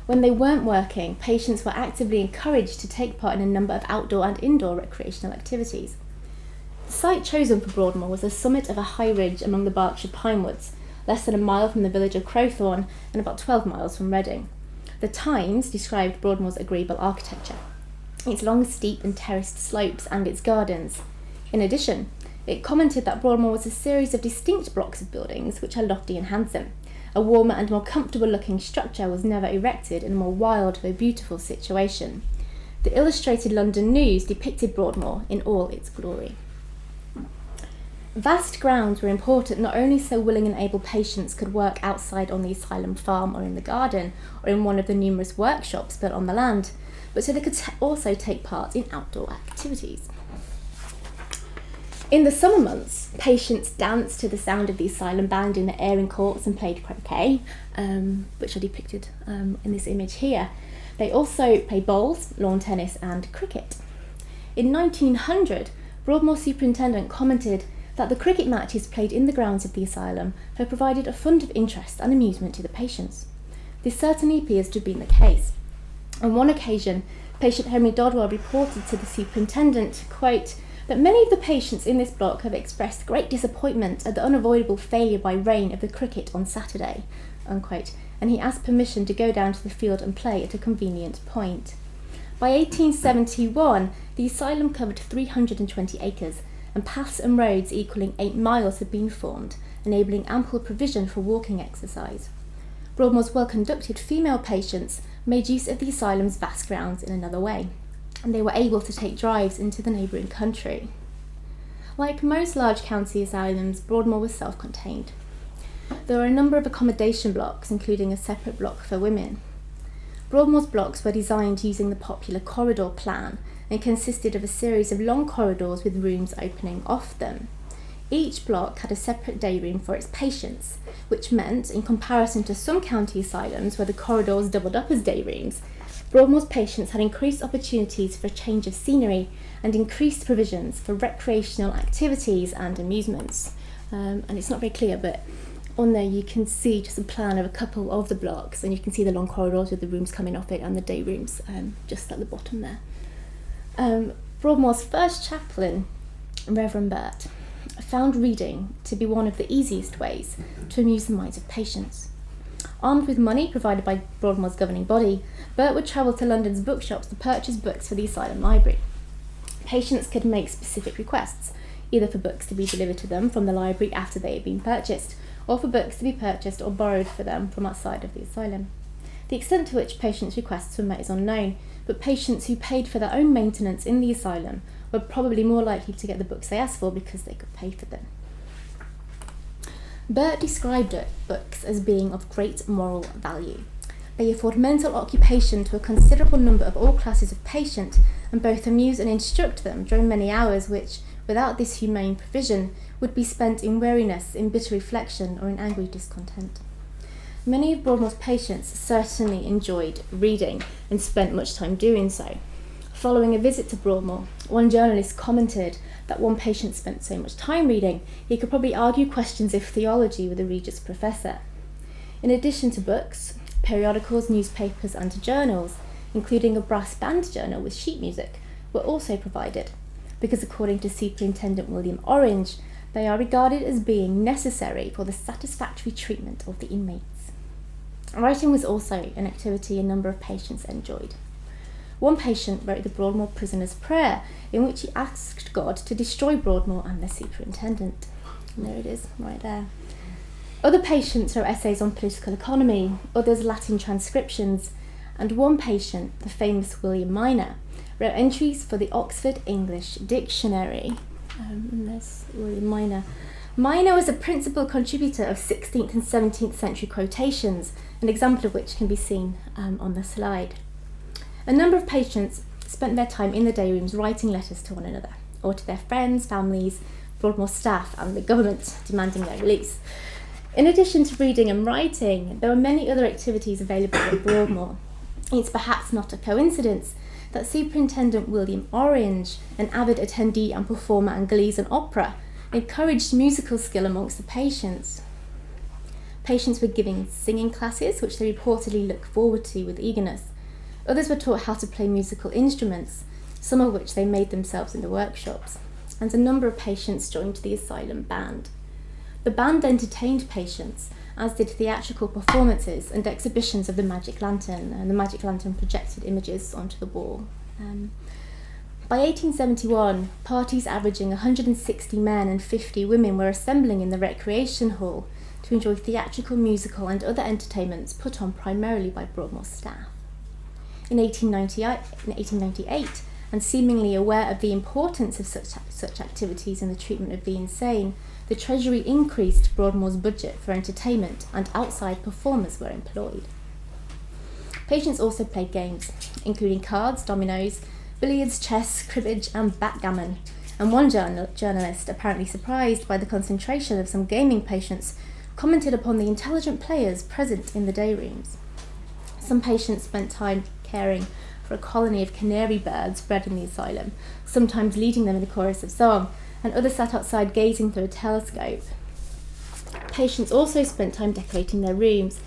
When they weren't working, patients were actively encouraged to take part in a number of outdoor and indoor recreational activities. The site chosen for Broadmoor was the summit of a high ridge among the Berkshire pine woods, less than a mile from the village of Crowthorne and about 12 miles from Reading. The Times described Broadmoor's agreeable architecture, its long, steep and terraced slopes and its gardens. In addition, it commented that Broadmoor was a series of distinct blocks of buildings which are lofty and handsome. A warmer and more comfortable looking structure was never erected in a more wild though beautiful situation. The Illustrated London News depicted Broadmoor in all its glory. Vast grounds were important not only so willing and able patients could work outside on the asylum farm or in the garden or in one of the numerous workshops built on the land, but so they could also take part in outdoor activities. In the summer months, patients danced to the sound of the asylum band in the airing courts and played croquet, which are depicted in this image here. They also played bowls, lawn tennis and cricket. In 1900, Broadmoor Superintendent commented that the cricket matches played in the grounds of the asylum had provided a fund of interest and amusement to the patients. This certainly appears to have been the case. On one occasion, patient Henry Dodwell reported to the superintendent, quote, that many of the patients in this block have expressed great disappointment at the unavoidable failure by rain of the cricket on Saturday, unquote, and he asked permission to go down to the field and play at a convenient point. By 1871, the asylum covered 320 acres, and paths and roads equalling 8 miles had been formed, enabling ample provision for walking exercise. Broadmoor's well-conducted female patients made use of the asylum's vast grounds in another way, and they were able to take drives into the neighbouring country. Like most large county asylums, Broadmoor was self-contained. There were a number of accommodation blocks, including a separate block for women. Broadmoor's blocks were designed using the popular corridor plan and consisted of a series of long corridors with rooms opening off them. Each block had a separate day room for its patients, which meant, in comparison to some county asylums where the corridors doubled up as day rooms, Broadmoor's patients had increased opportunities for a change of scenery and increased provisions for recreational activities and amusements. And it's not very clear, but on there you can see just a plan of a couple of the blocks, and you can see the long corridors with the rooms coming off it and the day rooms just at the bottom there. Broadmoor's first chaplain, Reverend Burt, found reading to be one of the easiest ways to amuse the minds of patients. Armed with money provided by Broadmoor's governing body, Burt would travel to London's bookshops to purchase books for the asylum library. Patients could make specific requests, either for books to be delivered to them from the library after they had been purchased, or for books to be purchased or borrowed for them from outside of the asylum. The extent to which patients' requests were met is unknown, but patients who paid for their own maintenance in the asylum were probably more likely to get the books they asked for because they could pay for them. Burt described books as being of great moral value. They afford mental occupation to a considerable number of all classes of patient, and both amuse and instruct them during many hours which, without this humane provision, would be spent in weariness, in bitter reflection, or in angry discontent. Many of Broadmoor's patients certainly enjoyed reading and spent much time doing so. Following a visit to Broadmoor, one journalist commented that one patient spent so much time reading, he could probably argue questions of theology with a Regius Professor. In addition to books, periodicals, newspapers and journals, including a brass band journal with sheet music, were also provided, because according to Superintendent William Orange, they are regarded as being necessary for the satisfactory treatment of the inmates. Writing was also an activity a number of patients enjoyed. One patient wrote the Broadmoor Prisoner's Prayer, in which he asked God to destroy Broadmoor and the superintendent. And there it is, right there. Other patients wrote essays on political economy, others Latin transcriptions, and one patient, the famous William Minor, wrote entries for the Oxford English Dictionary. And there's William Minor. Minor was a principal contributor of 16th and 17th century quotations, an example of which can be seen on the slide. A number of patients spent their time in the day rooms writing letters to one another, or to their friends, families, Broadmoor staff and the government demanding their release. In addition to reading and writing, there were many other activities available at Broadmoor. It's perhaps not a coincidence that Superintendent William Orange, an avid attendee and performer at Glees and opera, encouraged musical skill amongst the patients. Patients were given singing classes, which they reportedly looked forward to with eagerness. Others were taught how to play musical instruments, some of which they made themselves in the workshops, and a number of patients joined the asylum band. The band entertained patients, as did theatrical performances and exhibitions of the magic lantern, and the magic lantern projected images onto the wall. By 1871, parties averaging 160 men and 50 women were assembling in the recreation hall to enjoy theatrical, musical and other entertainments put on primarily by Broadmoor staff. In 1898, and seemingly aware of the importance of such activities in the treatment of the insane, the Treasury increased Broadmoor's budget for entertainment and outside performers were employed. Patients also played games, including cards, dominoes, billiards, chess, cribbage and backgammon, and one journalist, apparently surprised by the concentration of some gaming patients, commented upon the intelligent players present in the day rooms. Some patients spent time caring for a colony of canary birds bred in the asylum, sometimes leading them in a chorus of song, and others sat outside gazing through a telescope. Patients also spent time decorating their rooms,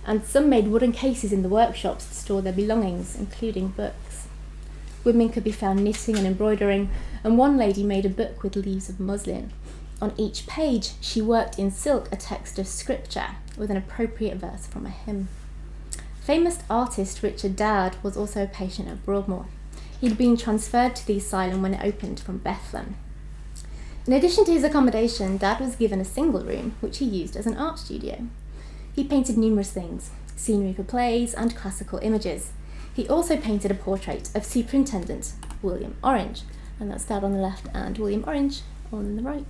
and some made wooden cases in the workshops to store their belongings, including books. Women could be found knitting and embroidering, and one lady made a book with leaves of muslin. On each page, she worked in silk a text of scripture with an appropriate verse from a hymn. Famous artist Richard Dowd was also a patient at Broadmoor. He'd been transferred to the asylum when it opened from Bethlem. In addition to his accommodation, Dad was given a single room, which he used as an art studio. He painted numerous things, scenery for plays and classical images. He also painted a portrait of Superintendent William Orange, and that's Dad on the left and William Orange on the right.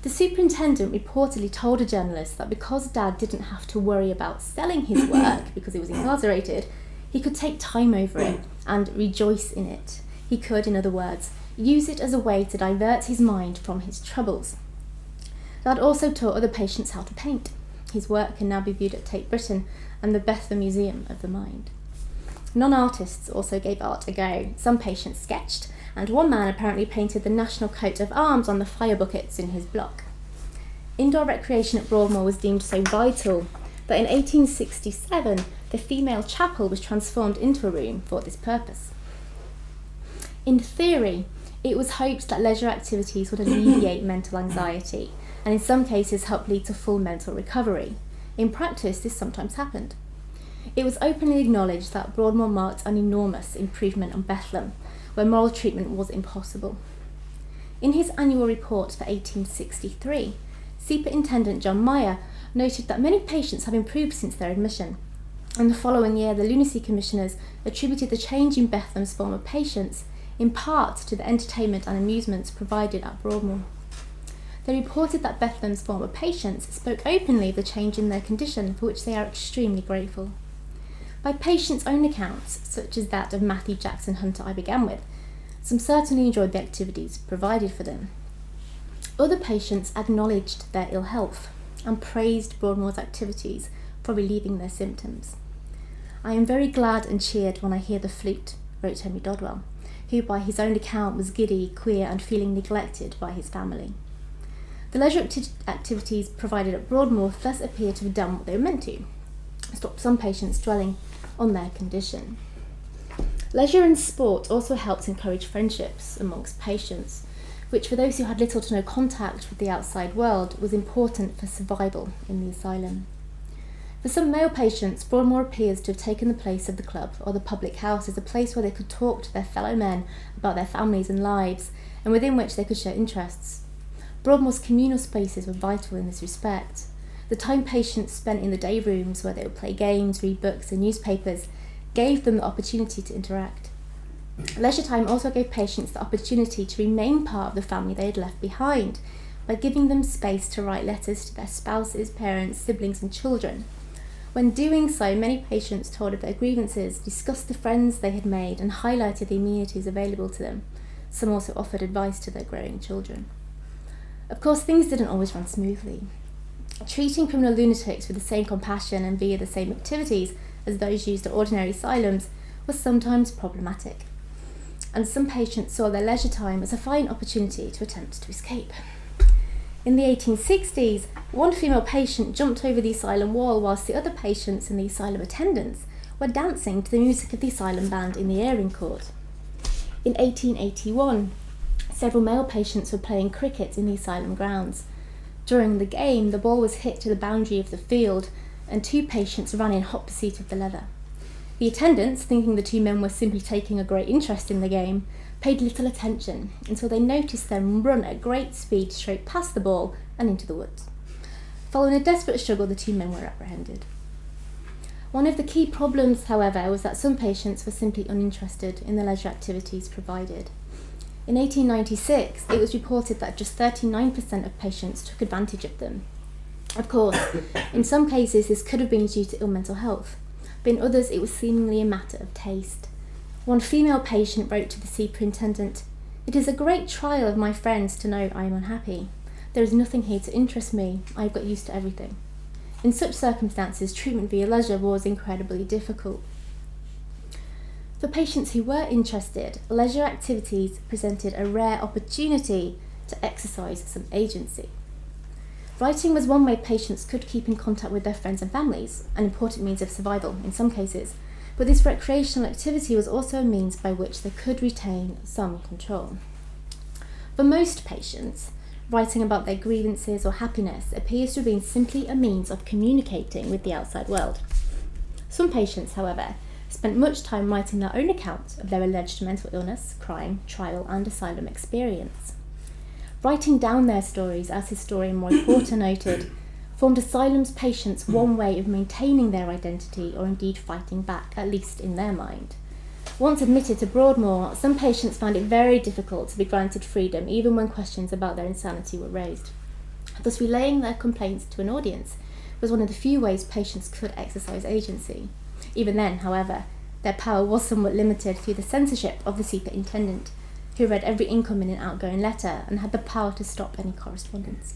The superintendent reportedly told a journalist that because Dad didn't have to worry about selling his work because he was incarcerated, he could take time over it and rejoice in it. He could, in other words, use it as a way to divert his mind from his troubles. Dad also taught other patients how to paint. His work can now be viewed at Tate Britain and the Bethlem Museum of the Mind. Non-artists also gave art a go. Some patients sketched, and one man apparently painted the national coat of arms on the fire buckets in his block. Indoor recreation at Broadmoor was deemed so vital that in 1867 the female chapel was transformed into a room for this purpose. In theory, it was hoped that leisure activities would alleviate mental anxiety and in some cases help lead to full mental recovery. In practice, this sometimes happened. It was openly acknowledged that Broadmoor marked an enormous improvement on Bethlem, where moral treatment was impossible. In his annual report for 1863, Superintendent John Meyer noted that many patients have improved since their admission. In the following year, the Lunacy Commissioners attributed the change in Bethlem's form of patients in part to the entertainment and amusements provided at Broadmoor. They reported that Bethlem's former patients spoke openly of the change in their condition, for which they are extremely grateful. By patients' own accounts, such as that of Matthew Jackson Hunter I began with, some certainly enjoyed the activities provided for them. Other patients acknowledged their ill health and praised Broadmoor's activities for relieving their symptoms. "I am very glad and cheered when I hear the flute," wrote Henry Dodwell, who by his own account was giddy, queer and feeling neglected by his family. The leisure activities provided at Broadmoor thus appear to have done what they were meant to, stop some patients dwelling on their condition. Leisure and sport also helped encourage friendships amongst patients, which for those who had little to no contact with the outside world was important for survival in the asylum. For some male patients, Broadmoor appears to have taken the place of the club or the public house as a place where they could talk to their fellow men about their families and lives, and within which they could share interests. Broadmoor's communal spaces were vital in this respect. The time patients spent in the day rooms where they would play games, read books and newspapers gave them the opportunity to interact. Leisure time also gave patients the opportunity to remain part of the family they had left behind by giving them space to write letters to their spouses, parents, siblings and children. When doing so, many patients told of their grievances, discussed the friends they had made and highlighted the amenities available to them. Some also offered advice to their growing children. Of course, things didn't always run smoothly. Treating criminal lunatics with the same compassion and via the same activities as those used at ordinary asylums was sometimes problematic, and some patients saw their leisure time as a fine opportunity to attempt to escape. In the 1860s, one female patient jumped over the asylum wall whilst the other patients and the asylum attendants were dancing to the music of the asylum band in the airing court. In 1881, several male patients were playing cricket in the asylum grounds. During the game, the ball was hit to the boundary of the field and two patients ran in hot pursuit of the leather. The attendants, thinking the two men were simply taking a great interest in the game, paid little attention until they noticed them run at great speed straight past the ball and into the woods. Following a desperate struggle, the two men were apprehended. One of the key problems, however, was that some patients were simply uninterested in the leisure activities provided. In 1896, it was reported that just 39% of patients took advantage of them. Of course, in some cases this could have been due to ill mental health, but in others it was seemingly a matter of taste. One female patient wrote to the superintendent, "It is a great trial of my friends to know I am unhappy. There is nothing here to interest me. I have got used to everything." In such circumstances, treatment via leisure was incredibly difficult. For patients who were interested, leisure activities presented a rare opportunity to exercise some agency. Writing was one way patients could keep in contact with their friends and families, an important means of survival in some cases, but this recreational activity was also a means by which they could retain some control. For most patients, writing about their grievances or happiness appears to have been simply a means of communicating with the outside world. Some patients, however, spent much time writing their own account of their alleged mental illness, crime, trial and asylum experience. Writing down their stories, as historian Roy Porter noted, formed asylum's patients one way of maintaining their identity or indeed fighting back, at least in their mind. Once admitted to Broadmoor, some patients found it very difficult to be granted freedom even when questions about their insanity were raised. Thus relaying their complaints to an audience was one of the few ways patients could exercise agency. Even then, however, their power was somewhat limited through the censorship of the superintendent, who read every incoming and outgoing letter and had the power to stop any correspondence.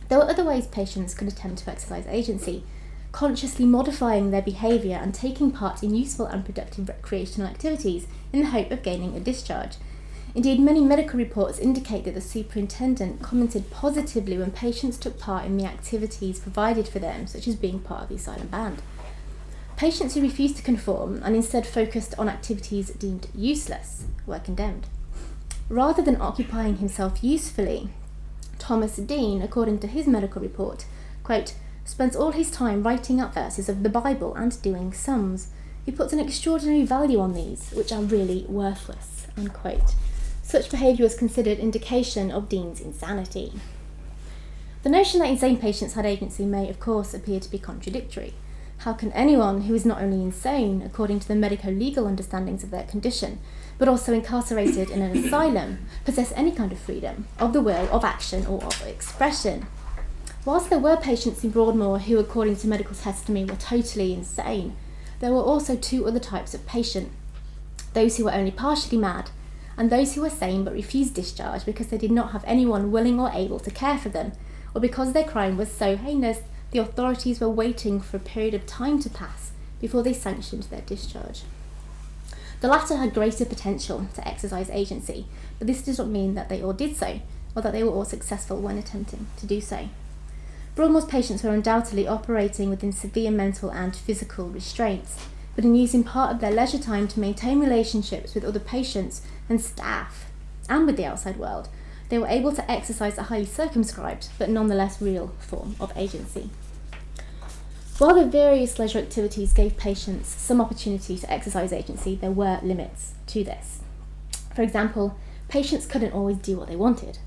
There were other ways patients could attempt to exercise agency, consciously modifying their behaviour and taking part in useful and productive recreational activities in the hope of gaining a discharge. Indeed, many medical reports indicate that the superintendent commented positively when patients took part in the activities provided for them, such as being part of the asylum band. Patients who refused to conform and instead focused on activities deemed useless were condemned. Rather than occupying himself usefully, Thomas Dean, according to his medical report, quote, spends all his time writing up verses of the Bible and doing sums. He puts an extraordinary value on these, which are really worthless, unquote. Such behaviour was considered indication of Dean's insanity. The notion that insane patients had agency may, of course, appear to be contradictory. How can anyone who is not only insane, according to the medico-legal understandings of their condition, but also incarcerated in an asylum, possess any kind of freedom of the will, of action, or of expression? Whilst there were patients in Broadmoor who, according to medical testimony, were totally insane, there were also two other types of patient: those who were only partially mad, and those who were sane but refused discharge because they did not have anyone willing or able to care for them, or because their crime was so heinous the authorities were waiting for a period of time to pass before they sanctioned their discharge. The latter had greater potential to exercise agency, but this does not mean that they all did so, or that they were all successful when attempting to do so. Broadmoor's patients were undoubtedly operating within severe mental and physical restraints, but in using part of their leisure time to maintain relationships with other patients and staff, and with the outside world, they were able to exercise a highly circumscribed, but nonetheless real, form of agency. While the various leisure activities gave patients some opportunity to exercise agency, there were limits to this. For example, patients couldn't always do what they wanted.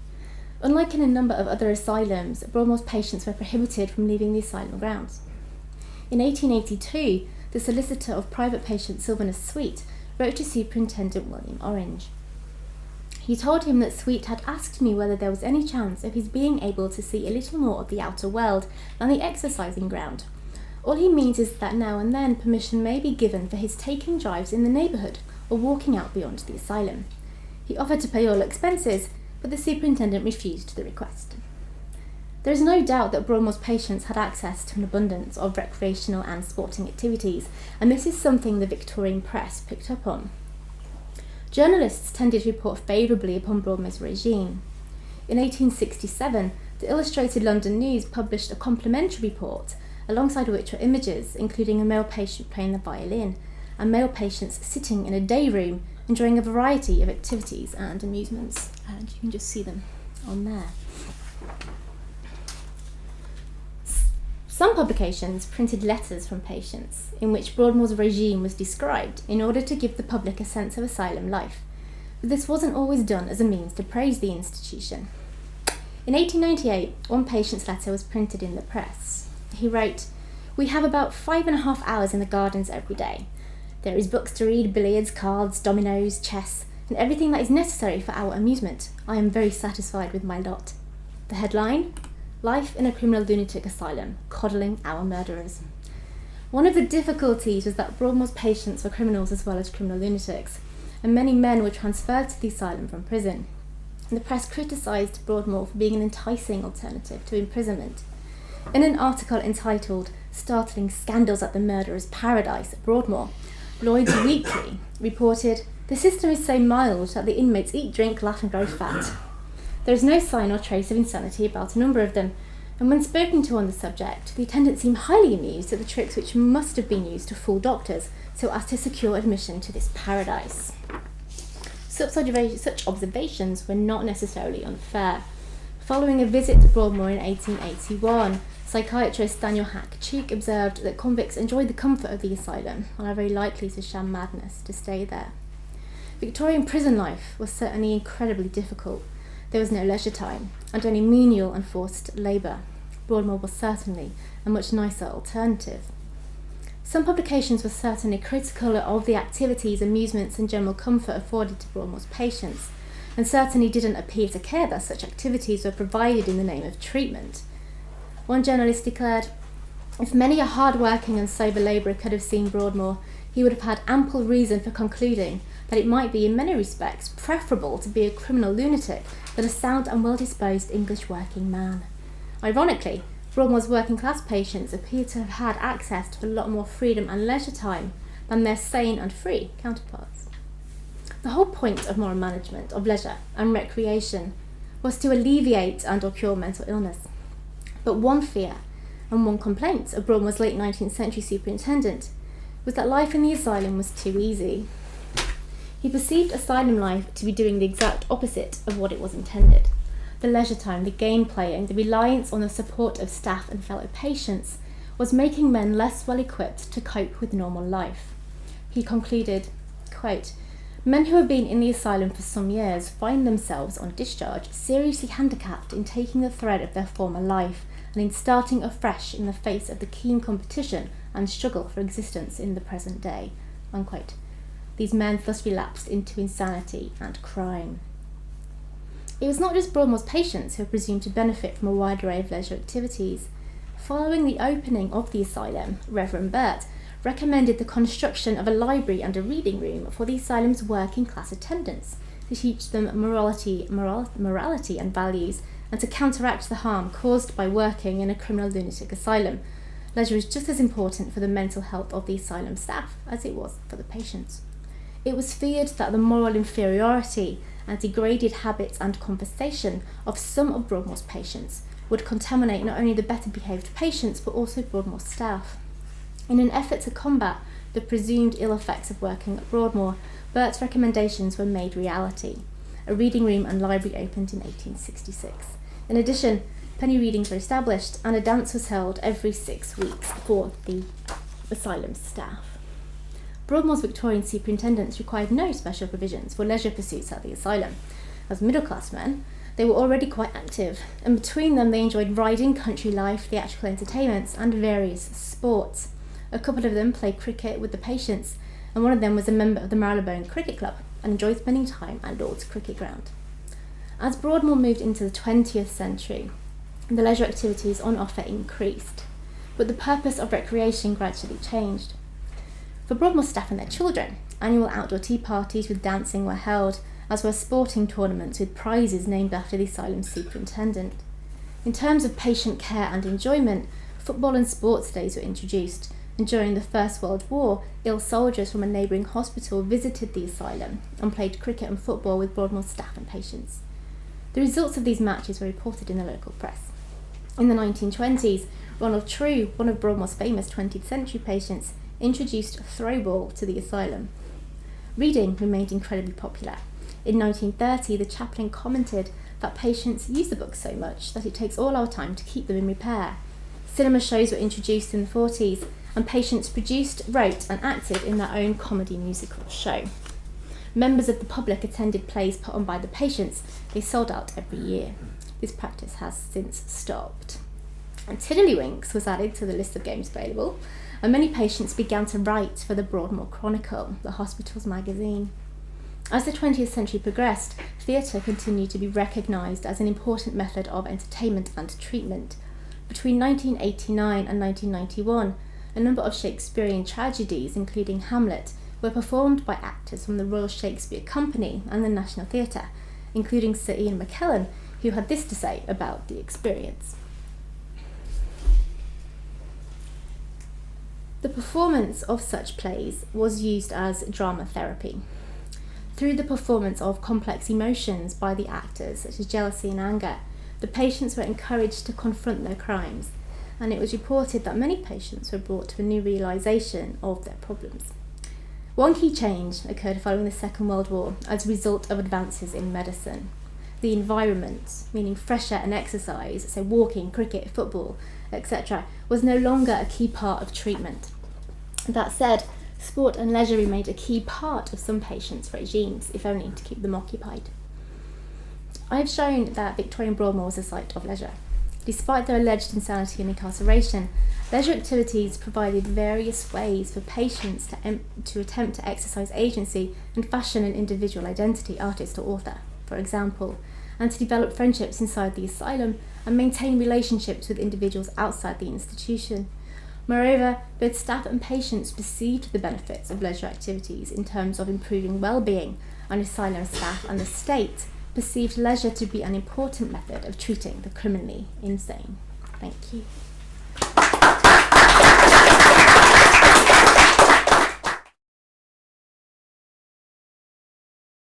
Unlike in a number of other asylums, Broadmoor's patients were prohibited from leaving the asylum grounds. In 1882, the solicitor of private patient Sylvanus Sweet wrote to Superintendent William Orange. He told him that Sweet had asked me whether there was any chance of his being able to see a little more of the outer world than the exercising ground. All he means is that now and then permission may be given for his taking drives in the neighbourhood or walking out beyond the asylum. He offered to pay all expenses, but the superintendent refused the request. There is no doubt that Broadmoor's patients had access to an abundance of recreational and sporting activities, and this is something the Victorian press picked up on. Journalists tended to report favourably upon Broadmoor's regime. In 1867, the Illustrated London News published a complimentary report, alongside which were images including a male patient playing the violin and male patients sitting in a day room enjoying a variety of activities and amusements. And you can just see them on there. Some publications printed letters from patients in which Broadmoor's regime was described in order to give the public a sense of asylum life, but this wasn't always done as a means to praise the institution. In 1898, one patient's letter was printed in the press. He wrote, "We have about 5.5 hours in the gardens every day. There is books to read, billiards, cards, dominoes, chess, and everything that is necessary for our amusement. I am very satisfied with my lot." The headline: "Life in a Criminal Lunatic Asylum, Coddling Our Murderers." One of the difficulties was that Broadmoor's patients were criminals as well as criminal lunatics, and many men were transferred to the asylum from prison. The press criticised Broadmoor for being an enticing alternative to imprisonment. In an article entitled "Startling Scandals at the Murderer's Paradise at Broadmoor," Lloyd's Weekly reported, "The system is so mild that the inmates eat, drink, laugh and grow fat. There is no sign or trace of insanity about a number of them, and when spoken to on the subject, the attendants seem highly amused at the tricks which must have been used to fool doctors so as to secure admission to this paradise." Such observations were not necessarily unfair. Following a visit to Broadmoor in 1881, psychiatrist Daniel Hack-Cheek observed that convicts enjoyed the comfort of the asylum and are very likely to sham madness to stay there. Victorian prison life was certainly incredibly difficult. There was no leisure time, and only menial and forced labour. Broadmoor was certainly a much nicer alternative. Some publications were certainly critical of the activities, amusements and general comfort afforded to Broadmoor's patients, and certainly didn't appear to care that such activities were provided in the name of treatment. One journalist declared, "If many a hard-working and sober labourer could have seen Broadmoor, he would have had ample reason for concluding that it might be in many respects preferable to be a criminal lunatic than a sound and well-disposed English working man." Ironically, Broadmoor's working-class patients appear to have had access to a lot more freedom and leisure time than their sane and free counterparts. The whole point of moral management, of leisure and recreation, was to alleviate and/or cure mental illness. But one fear and one complaint of Broadmoor's late 19th century superintendent was that life in the asylum was too easy. He perceived asylum life to be doing the exact opposite of what it was intended. The leisure time, the game playing, the reliance on the support of staff and fellow patients was making men less well equipped to cope with normal life. He concluded, quote, Men who have been in the asylum for some years find themselves on discharge seriously handicapped in taking the thread of their former life and in starting afresh in the face of the keen competition and struggle for existence in the present day." Unquote. These men thus relapsed into insanity and crime. It was not just Broadmoor's patients who were presumed to benefit from a wide array of leisure activities. Following the opening of the asylum, Reverend Burt recommended the construction of a library and a reading room for the asylum's working class attendants to teach them morality and values, and to counteract the harm caused by working in a criminal lunatic asylum. Leisure is just as important for the mental health of the asylum staff as it was for the patients. It was feared that the moral inferiority and degraded habits and conversation of some of Broadmoor's patients would contaminate not only the better behaved patients but also Broadmoor staff. In an effort to combat the presumed ill effects of working at Broadmoor, Burt's recommendations were made reality. A reading room and library opened in 1866. In addition, penny readings were established and a dance was held every 6 weeks for the asylum staff. Broadmoor's Victorian superintendents required no special provisions for leisure pursuits at the asylum. As middle-class men, they were already quite active, and between them they enjoyed riding, country life, theatrical entertainments and various sports. A couple of them played cricket with the patients, and one of them was a member of the Marylebone Cricket Club and enjoyed spending time at Lord's Cricket Ground. As Broadmoor moved into the 20th century, the leisure activities on offer increased, but the purpose of recreation gradually changed. For Broadmoor staff and their children, annual outdoor tea parties with dancing were held, as were sporting tournaments with prizes named after the asylum's superintendent. In terms of patient care and enjoyment, football and sports days were introduced, and during the First World War, ill soldiers from a neighbouring hospital visited the asylum and played cricket and football with Broadmoor staff and patients. The results of these matches were reported in the local press. In the 1920s, Ronald True, one of Broadmoor's famous 20th century patients, introduced throwball to the asylum. Reading remained incredibly popular. In 1930, the chaplain commented that patients use the books so much that it takes all our time to keep them in repair. Cinema shows were introduced in the 40s, and patients produced, wrote and acted in their own comedy musical show. Members of the public attended plays put on by the patients. They sold out every year. This practice has since stopped. And Tiddlywinks was added to the list of games available, and many patients began to write for the Broadmoor Chronicle, the hospital's magazine. As the 20th century progressed, theatre continued to be recognised as an important method of entertainment and treatment. Between 1989 and 1991, a number of Shakespearean tragedies, including Hamlet, were performed by actors from the Royal Shakespeare Company and the National Theatre, including Sir Ian McKellen, who had this to say about the experience. The performance of such plays was used as drama therapy. Through the performance of complex emotions by the actors, such as jealousy and anger, the patients were encouraged to confront their crimes, and it was reported that many patients were brought to a new realisation of their problems. One key change occurred following the Second World War as a result of advances in medicine. The environment, meaning fresh air and exercise, so walking, cricket, football, etc., was no longer a key part of treatment. That said, sport and leisure remained a key part of some patients' regimes, if only to keep them occupied. I have shown that Victorian Broadmoor was a site of leisure. Despite their alleged insanity and incarceration, leisure activities provided various ways for patients to attempt to exercise agency and fashion an individual identity, artist or author, for example, and to develop friendships inside the asylum and maintain relationships with individuals outside the institution. Moreover, both staff and patients perceived the benefits of leisure activities in terms of improving well-being, and asylum staff and the state perceived leisure to be an important method of treating the criminally insane. Thank you.